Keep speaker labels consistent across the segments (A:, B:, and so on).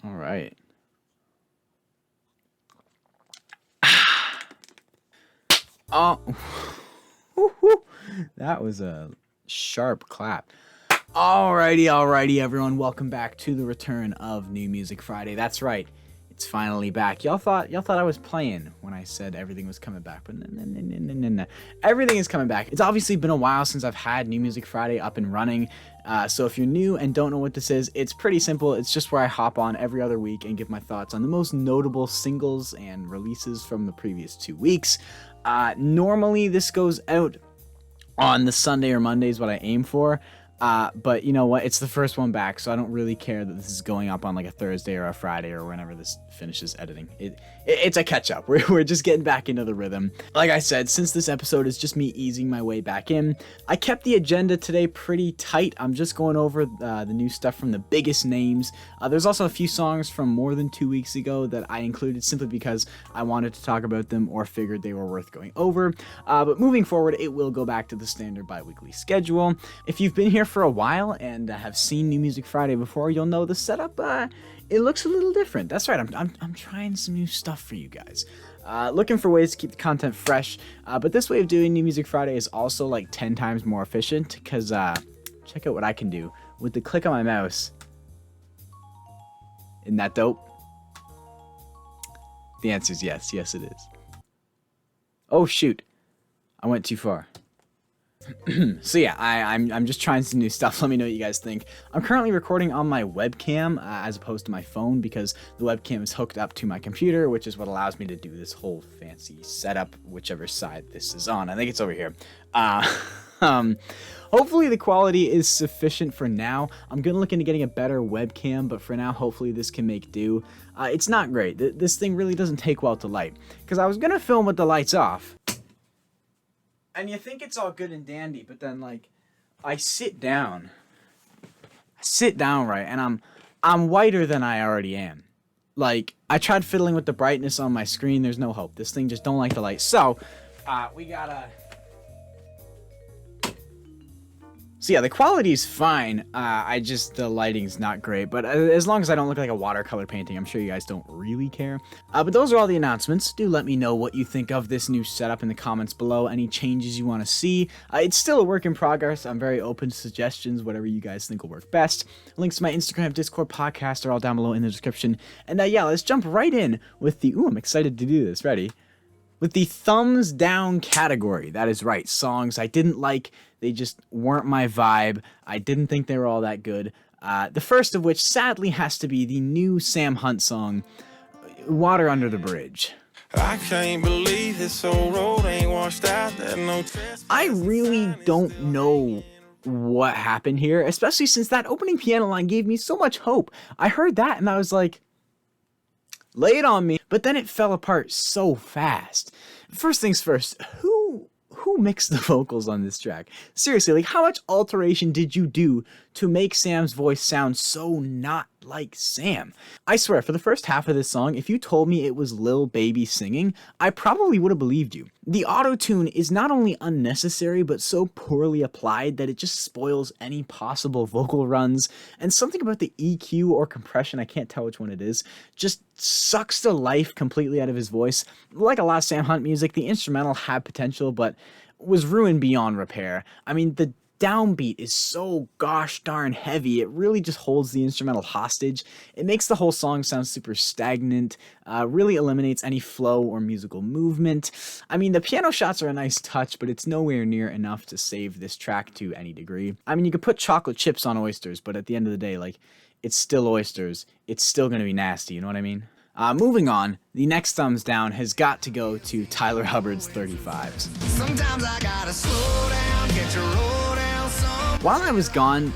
A: All right. Oh, that was a sharp clap. Alrighty, everyone. Welcome back to the return of New Music Friday. That's right. It's finally back. Y'all thought I was playing when I said everything was coming back, but no. Everything is coming back. It's obviously been a while since I've had New Music Friday up and running. So if you're new and don't know what this is, it's pretty simple. It's just where I hop on every other week and give my thoughts on the most notable singles and releases from the previous 2 weeks. Normally this goes out on the Sunday or Monday is what I aim for. But you know what? It's the first one back, so I don't really care that this is going up on like a Thursday or a Friday or whenever this finishes editing. It's a catch up. We're just getting back into the rhythm. Like I said, since this episode is just me easing my way back in, I kept the agenda today pretty tight. I'm just going over the new stuff from the biggest names. There's also a few songs from more than 2 weeks ago that I included simply because I wanted to talk about them or figured they were worth going over. But moving forward, it will go back to the standard bi-weekly schedule. If you've been here for a while and have seen New Music Friday before, you'll know the setup. It looks a little different. That's right. I'm trying some new stuff for you guys. Looking for ways to keep the content fresh. But this way of doing New Music Friday is also like 10 times more efficient because check out what I can do with the click on my mouse. Isn't that dope? The answer is yes. Yes, it is. Oh shoot, I went too far. So yeah, I'm just trying some new stuff. Let me know what you guys think. I'm currently recording on my webcam as opposed to my phone because the webcam is hooked up to my computer, which is what allows me to do this whole fancy setup, whichever side this is on. I think it's over here. Hopefully the quality is sufficient for now. I'm gonna look into getting a better webcam, but for now, hopefully this can make do. It's not great. This thing really doesn't take well to light because I was gonna film with the lights off. And you think it's all good and dandy, but then like I sit down right, and I'm whiter than I already am. Like I tried fiddling with the brightness on my screen, there's no hope. This thing just don't like the light. So, we gotta. So yeah, the quality's fine. The lighting's not great, but as long as I don't look like a watercolor painting, I'm sure you guys don't really care. But those are all the announcements. Do let me know what you think of this new setup in the comments below. Any changes you want to see. It's still a work in progress. I'm very open to suggestions, whatever you guys think will work best. Links to my Instagram, Discord, podcast are all down below in the description. And yeah, let's jump right in with the. Ooh, I'm excited to do this. Ready? With the thumbs down category. That is right. Songs I didn't like. They just weren't my vibe. I didn't think they were all that good. The first of which sadly has to be the new Sam Hunt song, Water Under the Bridge.
B: I can't believe this old road ain't washed out. No
A: I really don't know what happened here, especially since that opening piano line gave me so much hope. I heard that and I was like, lay it on me. But then it fell apart so fast. First things first, who mixed the vocals on this track? Seriously, like how much alteration did you do to make Sam's voice sound so not like Sam? I swear, for the first half of this song, if you told me it was Lil Baby singing, I probably would have believed you. The auto-tune is not only unnecessary, but so poorly applied that it just spoils any possible vocal runs, and something about the EQ or compression, I can't tell which one it is, just sucks the life completely out of his voice. Like a lot of Sam Hunt music, the instrumental had potential, but was ruined beyond repair. I mean, the downbeat is so gosh darn heavy, it really just holds the instrumental hostage. It makes the whole song sound super stagnant, really eliminates any flow or musical movement. I mean, the piano shots are a nice touch, but it's nowhere near enough to save this track to any degree. I mean, you could put chocolate chips on oysters, but at the end of the day, like, it's still oysters. It's still gonna be nasty, you know what I mean? Moving on, the next thumbs down has got to go to Tyler Hubbard's 35s.
B: Sometimes I gotta slow down, get your roll down some.
A: While I was gone...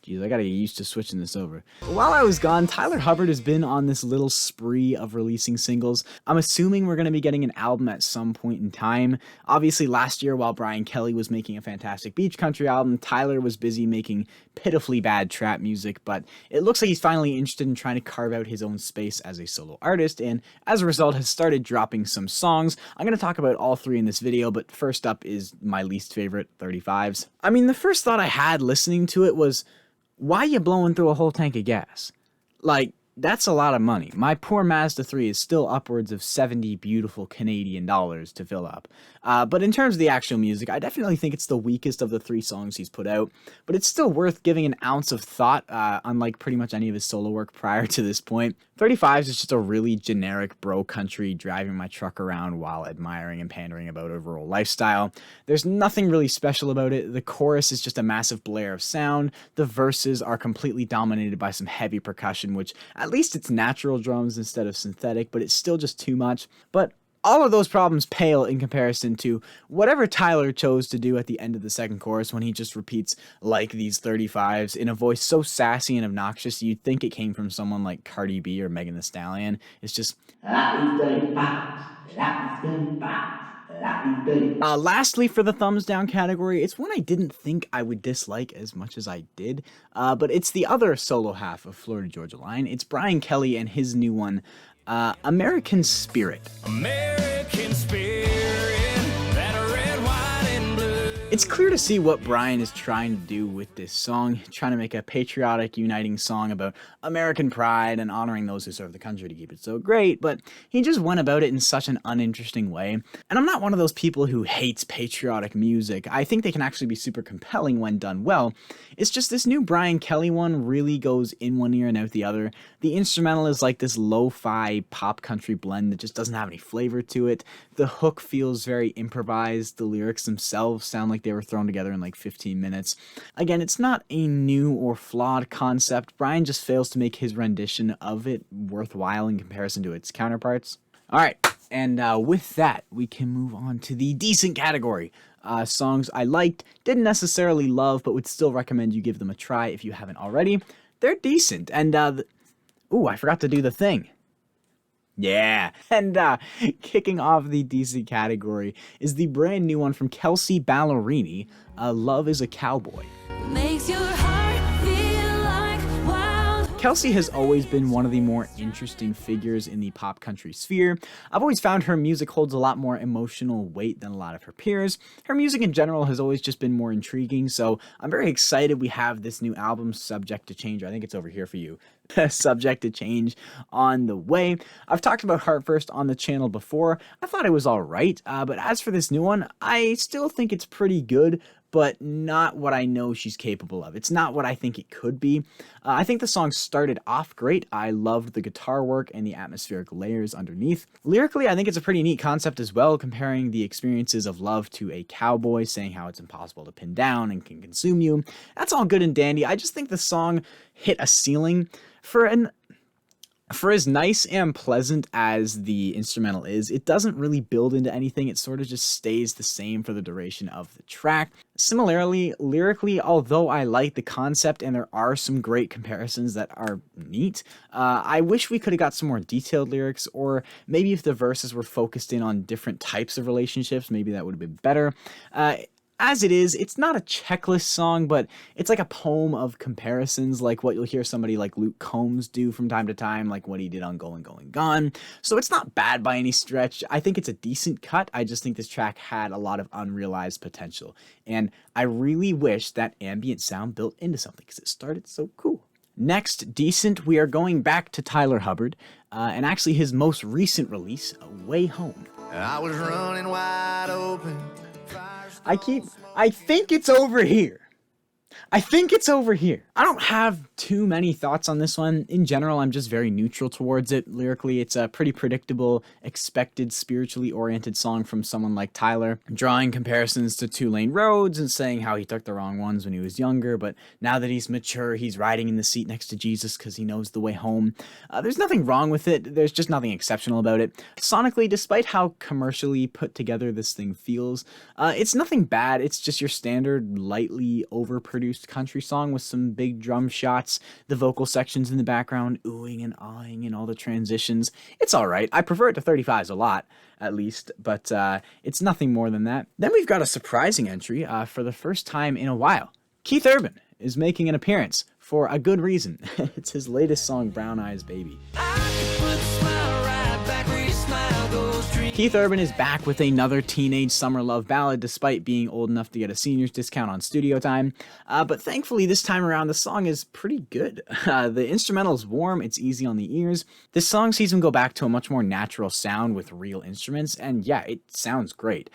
A: Jeez, I gotta get used to switching this over. While I was gone, Tyler Hubbard has been on this little spree of releasing singles. I'm assuming we're gonna be getting an album at some point in time. Obviously, last year, while Bryan Kelley was making a fantastic beach country album, Tyler was busy making pitifully bad trap music, but it looks like he's finally interested in trying to carve out his own space as a solo artist, and as a result has started dropping some songs. I'm gonna talk about all three in this video, but first up is my least favorite, 35s. I mean, the first thought I had listening to it was, Why you blowing through a whole tank of gas? Like, that's a lot of money. My poor Mazda 3 is still upwards of 70 beautiful Canadian dollars to fill up. But in terms of the actual music, I definitely think it's the weakest of the 3 songs he's put out, but it's still worth giving an ounce of thought, unlike pretty much any of his solo work prior to this point. 35 is just a really generic bro country driving my truck around while admiring and pandering about a rural lifestyle. There's nothing really special about it. The chorus is just a massive blare of sound. The verses are completely dominated by some heavy percussion, which at least it's natural drums instead of synthetic, but it's still just too much. But all of those problems pale in comparison to whatever Tyler chose to do at the end of the second chorus when he just repeats "like these 35s" in a voice so sassy and obnoxious you'd think it came from someone like Cardi B or Megan Thee Stallion. It's just lastly, for the thumbs down category, it's one I didn't think I would dislike as much as I did, but it's the other solo half of Florida Georgia Line. It's Bryan Kelley and his new one, American Spirit.
B: American spirit, that red, white, and blue.
A: It's clear to see what Bryan is trying to do with this song, trying to make a patriotic, uniting song about American pride and honoring those who serve the country to keep it so great, but he just went about it in such an uninteresting way. And I'm not one of those people who hates patriotic music. I think they can actually be super compelling when done well. It's just this new Bryan Kelley one really goes in one ear and out the other. The instrumental is like this lo-fi pop country blend that just doesn't have any flavor to it. The hook feels very improvised. The lyrics themselves sound like they were thrown together in like 15 minutes. Again, it's not a new or flawed concept. Bryan just fails to make his rendition of it worthwhile in comparison to its counterparts. All right, and with that, we can move on to the decent category. Songs I liked, didn't necessarily love, but would still recommend you give them a try if you haven't already. They're decent, and ooh, I forgot to do the thing. Yeah, and kicking off the DC category is the brand new one from Kelsea Ballerini, Love is a Cowboy.
C: Makes your heart feel like wild.
A: Kelsea has always been one of the more interesting figures in the pop country sphere. I've always found her music holds a lot more emotional weight than a lot of her peers. Her music in general has always just been more intriguing, so I'm very excited we have this new album, Subject to Change. I think it's over here for you. Subject to Change on the way. I've talked about Heart First on the channel before. I thought it was alright, but as for this new one, I still think it's pretty good, but not what I know she's capable of. It's not what I think it could be. I think the song started off great. I loved the guitar work and the atmospheric layers underneath. Lyrically, I think it's a pretty neat concept as well, comparing the experiences of love to a cowboy, saying how it's impossible to pin down and can consume you. That's all good and dandy. I just think the song hit a ceiling. For as nice and pleasant as the instrumental is, it doesn't really build into anything. It sort of just stays the same for the duration of the track. Similarly, lyrically, although I like the concept and there are some great comparisons that are neat, I wish we could have got some more detailed lyrics, or maybe if the verses were focused in on different types of relationships, maybe that would have been better. As it is, it's not a checklist song, but it's like a poem of comparisons, like what you'll hear somebody like Luke Combs do from time to time, like what he did on Going, Going, Gone. So it's not bad by any stretch. I think it's a decent cut. I just think this track had a lot of unrealized potential. And I really wish that ambient sound built into something because it started so cool. Next, decent, we are going back to Tyler Hubbard, and actually his most recent release, Way Home.
B: I was running wide open.
A: I think it's over here. I don't have too many thoughts on this one. In general, I'm just very neutral towards it. Lyrically, it's a pretty predictable, expected, spiritually oriented song from someone like Tyler, drawing comparisons to two-lane roads and saying how he took the wrong ones when he was younger, but now that he's mature, he's riding in the seat next to Jesus because he knows the way home. There's nothing wrong with it. There's just nothing exceptional about it. Sonically, despite how commercially put together this thing feels, it's nothing bad. It's just your standard, lightly overproduced country song with some big drum shots, the vocal sections in the background, oohing and ahhing and all the transitions. It's alright. I prefer it to 35s a lot, at least, but it's nothing more than that. Then we've got a surprising entry for the first time in a while. Keith Urban is making an appearance for a good reason. It's his latest song, Brown Eyes Baby.
B: I could put the smile right back where you smile goes dream.
A: Keith Urban is back with another teenage summer love ballad despite being old enough to get a senior's discount on studio time. But thankfully this time around the song is pretty good. The instrumental is warm, it's easy on the ears. This song sees him go back to a much more natural sound with real instruments, and yeah, it sounds great.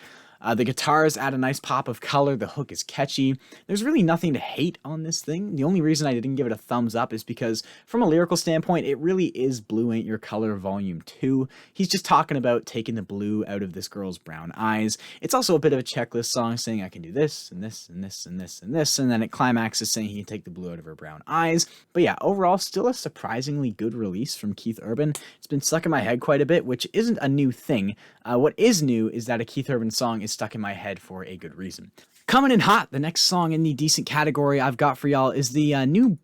A: The guitars add a nice pop of color, the hook is catchy. There's really nothing to hate on this thing. The only reason I didn't give it a thumbs up is because, from a lyrical standpoint, it really is Blue Ain't Your Color Volume 2. He's just talking about taking the blue out of this girl's brown eyes. It's also a bit of a checklist song saying I can do this, and this, and this, and this, and this, and then it climaxes saying he can take the blue out of her brown eyes. But yeah, overall, still a surprisingly good release from Keith Urban. It's been stuck in my head quite a bit, which isn't a new thing. What is new is that a Keith Urban song is stuck in my head for a good reason. Coming in hot, the next song in the decent category I've got for y'all is the new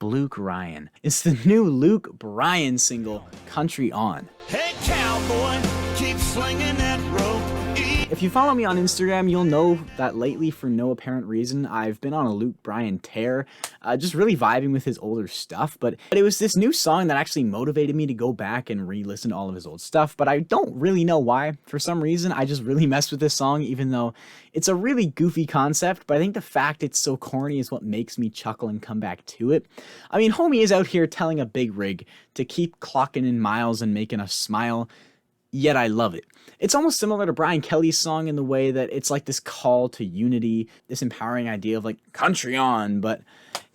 A: Luke Bryan. It's the new Luke Bryan single, Country On.
B: Hey cowboy, keep slinging that rope.
A: If you follow me on Instagram, you'll know that lately, for no apparent reason, I've been on a Luke Bryan tear, just really vibing with his older stuff, but it was this new song that actually motivated me to go back and re-listen to all of his old stuff, but I don't really know why. For some reason, I just really messed with this song, even though it's a really goofy concept, but I think the fact it's so corny is what makes me chuckle and come back to it. I mean, homie is out here telling a big rig to keep clocking in miles and making us smile, yet I love it. It's almost similar to Brian Kelley's song in the way that it's like this call to unity, this empowering idea of like country on, but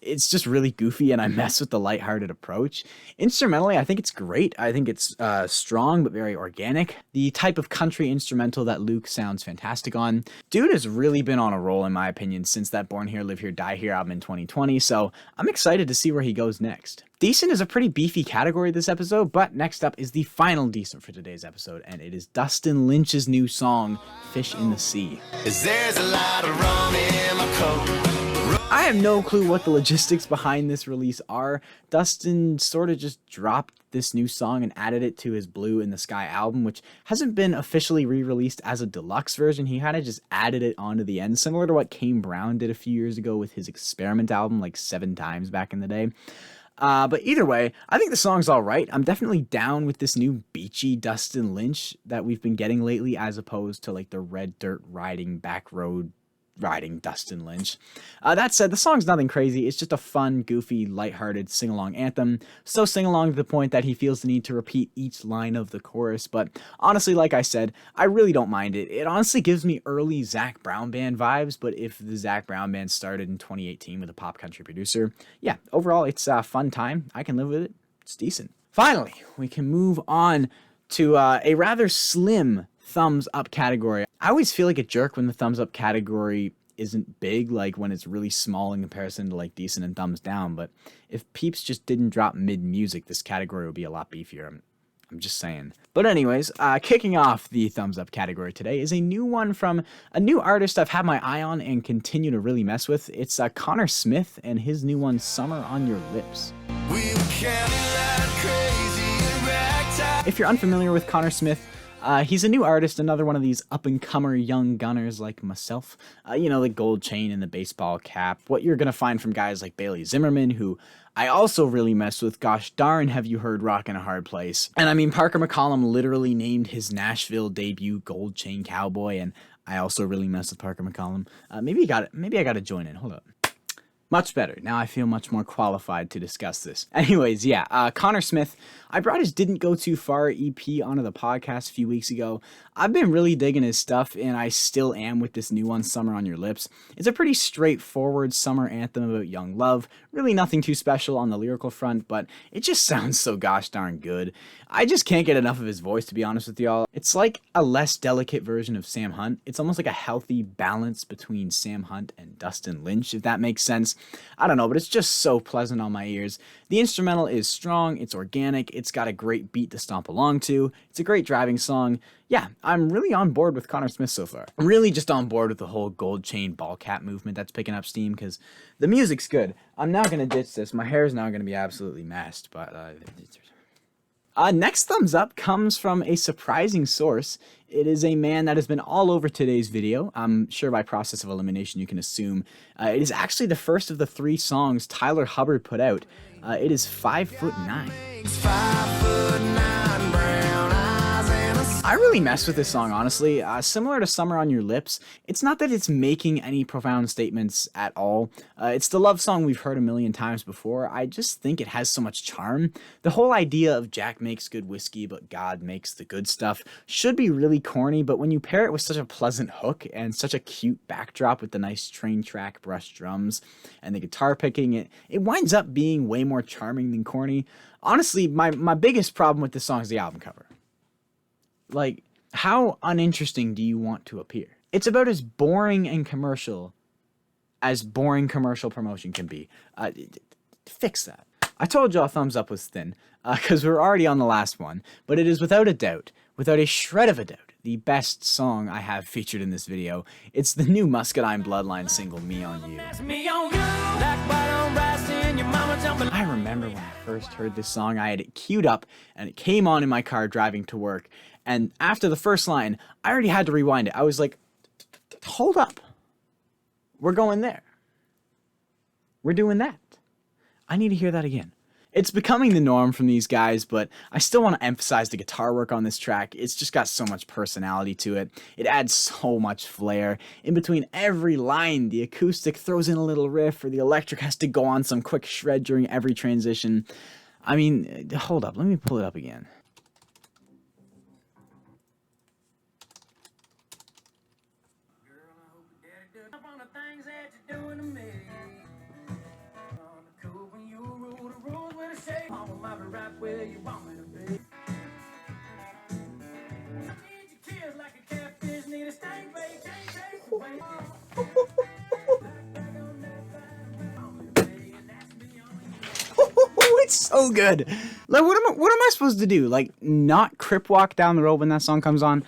A: it's just really goofy and I mess with the lighthearted approach. Instrumentally, I think it's great. I think it's strong but very organic. The type of country instrumental that Luke sounds fantastic on. Dude has really been on a roll in my opinion since that Born Here, Live Here, Die Here album in 2020, so I'm excited to see where he goes next. Decent is a pretty beefy category this episode, but next up is the final decent for today's episode, and it is Dustin Lynch's new song, Fish in the Sea.
B: There's a lot of rum in my coat.
A: I have no clue what the logistics behind this release are. Dustin sort of just dropped this new song and added it to his Blue in the Sky album, which hasn't been officially re-released as a deluxe version. He kind of just added it onto the end, similar to what Kane Brown did a few years ago with his Experiment album, like 7 times back in the day. But either way, I think the song's alright. I'm definitely down with this new beachy Dustin Lynch that we've been getting lately, as opposed to like the red dirt riding back road riding Dustin Lynch. That said, the song's nothing crazy. It's just a fun, goofy, lighthearted sing-along anthem. So sing-along to the point that he feels the need to repeat each line of the chorus. But honestly, like I said, I really don't mind it. It honestly gives me early Zac Brown Band vibes, but if the Zac Brown Band started in 2018 with a pop country producer, yeah, overall, it's a fun time. I can live with it. It's decent. Finally, we can move on to a rather slim thumbs up category. I always feel like a jerk when the thumbs up category isn't big, like when it's really small in comparison to like decent and thumbs down, but if Peeps just didn't drop mid-music, this category would be a lot beefier. I'm just saying. But anyways, kicking off the thumbs up category today is a new one from a new artist I've had my eye on and continue to really mess with. It's Connor Smith and his new one, Summer on Your Lips. If you're unfamiliar with Connor Smith, he's a new artist, another one of these up-and-comer young gunners like myself. You know, the gold chain and the baseball cap. What you're going to find from guys like Bailey Zimmerman, who I also really messed with. Gosh darn, have you heard Rockin' a Hard Place? And I mean, Parker McCollum literally named his Nashville debut Gold Chain Cowboy, and I also really messed with Parker McCollum. Maybe I got to join in. Hold up. Much better. Now I feel much more qualified to discuss this. Anyways, yeah, Connor Smith, I brought his Didn't Go Too Far EP onto the podcast a few weeks ago. I've been really digging his stuff, and I still am with this new one, Summer on Your Lips. It's a pretty straightforward summer anthem about young love. Really nothing too special on the lyrical front, but it just sounds so gosh darn good. I just can't get enough of his voice, to be honest with y'all. It's like a less delicate version of Sam Hunt. It's almost like a healthy balance between Sam Hunt and Dustin Lynch, if that makes sense. I don't know, but it's just so pleasant on my ears. The instrumental is strong, it's organic, it's got a great beat to stomp along to, it's a great driving song. Yeah, I'm really on board with Connor Smith so far. I'm really just on board with the whole gold chain ball cap movement that's picking up steam because the music's good. I'm now going to ditch this. My hair is now going to be absolutely messed, but next thumbs up comes from a surprising source. It is a man that has been all over today's video. I'm sure by process of elimination you can assume. It is actually the first of the 3 songs Tyler Hubbard put out. It is 5'9".
B: 5'9", brown
A: I really mess with this song, honestly. Similar to Summer on Your Lips, it's not that it's making any profound statements at all. It's the love song we've heard a million times before. I just think it has so much charm. The whole idea of Jack makes good whiskey, but God makes the good stuff should be really corny, but when you pair it with such a pleasant hook and such a cute backdrop with the nice train track brush drums and the guitar picking, it winds up being way more charming than corny. Honestly, my biggest problem with this song is the album cover. Like, how uninteresting do you want to appear? It's about as boring and commercial as boring commercial promotion can be. Fix that. I told y'all thumbs up was thin, because we're already on the last one, but it is without a doubt, without a shred of a doubt, the best song I have featured in this video. It's the new Muscadine Bloodline single, Me On You. I remember when I first heard this song, I had it queued up, and it came on in my car driving to work, and after the first line, I already had to rewind it. I was like, hold up. We're going there. We're doing that. I need to hear that again. It's becoming the norm from these guys, but I still want to emphasize the guitar work on this track. It's just got so much personality to it. It adds so much flair. In between every line, the acoustic throws in a little riff, or the electric has to go on some quick shred during every transition. I mean, hold up. Let me pull it up again. It's so good. Like, what am I supposed to do? Like, not crip walk down the road when that song comes on?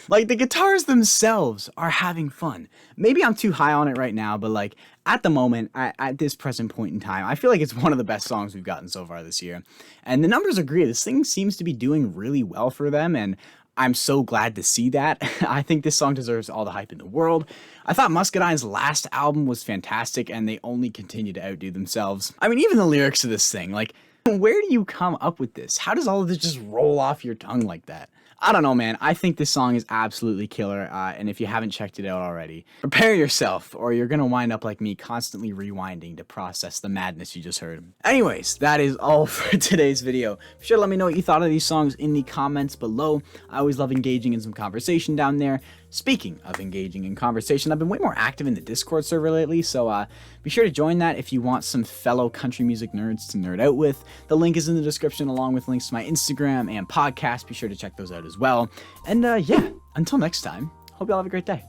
A: Like, the guitars themselves are having fun. Maybe I'm too high on it right now, but like, at the moment, at this present point in time, I feel like it's one of the best songs we've gotten so far this year. And the numbers agree. This thing seems to be doing really well for them, and I'm so glad to see that. I think this song deserves all the hype in the world. I thought Muscadine's last album was fantastic, and they only continue to outdo themselves. I mean, even the lyrics of this thing, like, where do you come up with this? How does all of this just roll off your tongue like that? I don't know, man. I think this song is absolutely killer, and if you haven't checked it out already, prepare yourself, or you're gonna wind up like me, constantly rewinding to process the madness you just heard. Anyways, that is all for today's video. Be sure to let me know what you thought of these songs in the comments below. I always love engaging in some conversation down there. Speaking of engaging in conversation, I've been way more active in the Discord server lately, so be sure to join that if you want some fellow country music nerds to nerd out with. The link is in the description, along with links to my Instagram and podcast. Be sure to check those out as well. And yeah, until next time, hope y'all have a great day.